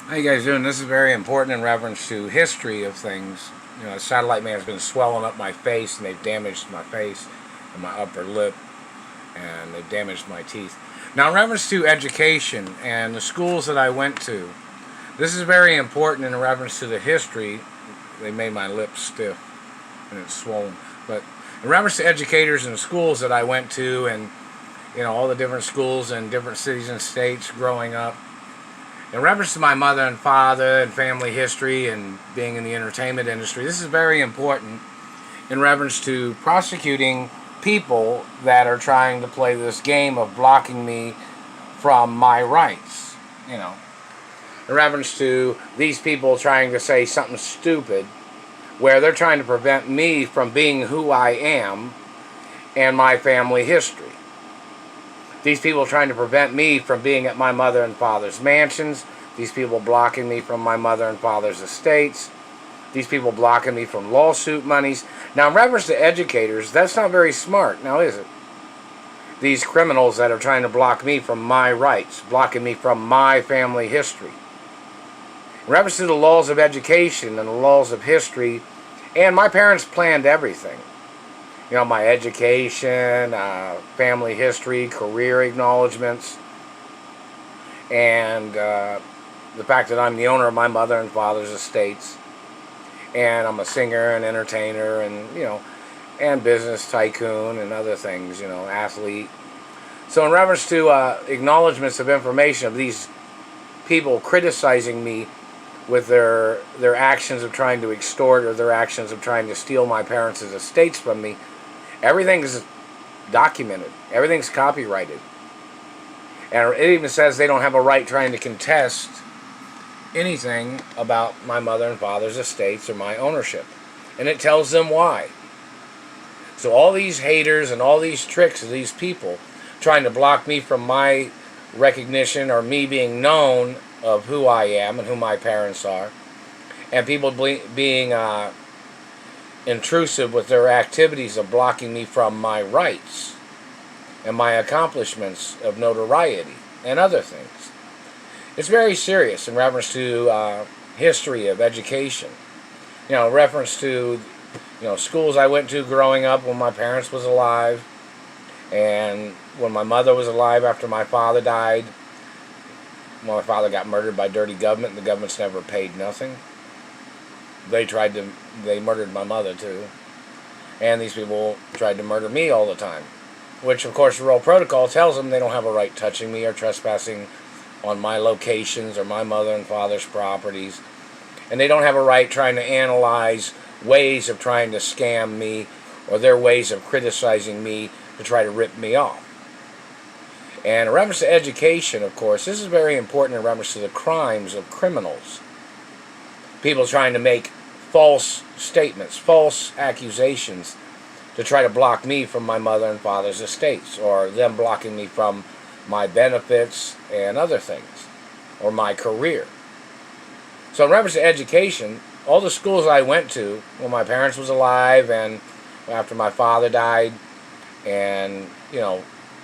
How you guys doing? This is very important in reference to history of things. You know, satellite man has been swelling up my face, and they've damaged my face and my upper lip, and they've damaged my teeth. Now, in reference to education and the schools that I went to, this is very important in reference to the history. They made my lips stiff and it's swollen. But in reference to educators and the schools that I went to, and all the different schools in different cities and states growing up, in reference to my mother and father and family history and being in the entertainment industry, this is very important in reference to prosecuting people that are trying to play this game of blocking me from my rights. You know, in reference to these people trying to say something stupid where they're trying to prevent me from being who I am and my family history. These people trying to prevent me from being at my mother and father's mansions. These people blocking me from my mother and father's estates. These people blocking me from lawsuit monies. Now, in reference to educators, that's not very smart, now is it? These criminals that are trying to block me from my rights, blocking me from my family history. In reference to the laws of education and the laws of history, and my parents planned everything. My education, family history, career acknowledgments, and the fact that I'm the owner of my mother and father's estates, and I'm a singer and entertainer, and business tycoon and other things, athlete. So in reference to acknowledgments of information of these people criticizing me with their actions of trying to extort or their actions of trying to steal my parents' estates from me, everything is documented. Everything's copyrighted. And it even says they don't have a right trying to contest anything about my mother and father's estates or my ownership. And it tells them why. So all these haters and all these tricks of these people trying to block me from my recognition or me being known of who I am and who my parents are, and people being intrusive with their activities of blocking me from my rights and my accomplishments of notoriety and other things. It's very serious in reference to history of education. In reference to schools I went to growing up when my parents was alive, and when my mother was alive after my father died. My father got murdered by dirty government, and the government's never paid nothing. They murdered my mother too. And these people tried to murder me all the time. Which, of course, the Royal Protocol tells them they don't have a right touching me or trespassing on my locations or my mother and father's properties. And they don't have a right trying to analyze ways of trying to scam me or their ways of criticizing me to try to rip me off. And in reference to education, of course, this is very important in reference to the crimes of criminals. People trying to make false statements, false accusations to try to block me from my mother and father's estates, or them blocking me from my benefits and other things, or my career. So in reference to education, all the schools I went to when my parents was alive and after my father died, and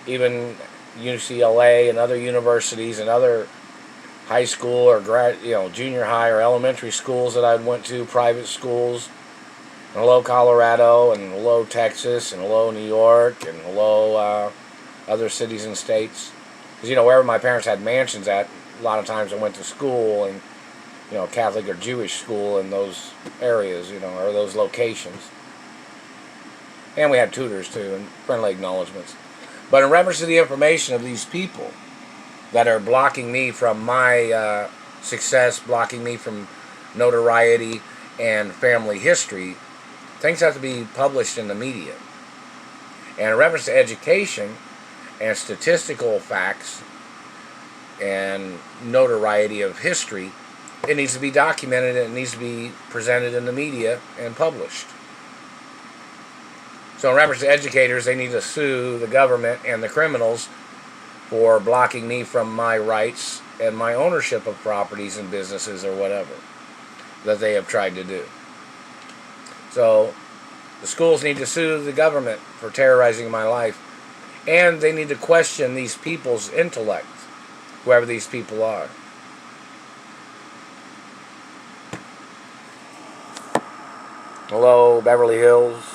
even UCLA and other universities and other high school or junior high or elementary schools that I went to, private schools, in Hello, Colorado, and Hello, Texas, and Hello, New York, and Hello, other cities and states. Because, wherever my parents had mansions at, a lot of times I went to school, and, Catholic or Jewish school in those areas, or those locations. And we had tutors, too, and friendly acknowledgments. But in reference to the information of these people that are blocking me from my success, blocking me from notoriety and family history, things have to be published in the media. And in reference to education and statistical facts and notoriety of history, it needs to be documented and it needs to be presented in the media and published. So in reference to educators, they need to sue the government and the criminals for blocking me from my rights and my ownership of properties and businesses or whatever that they have tried to do. So the schools need to sue the government for terrorizing my life, and they need to question these people's intellect, whoever these people are. Hello, Beverly Hills.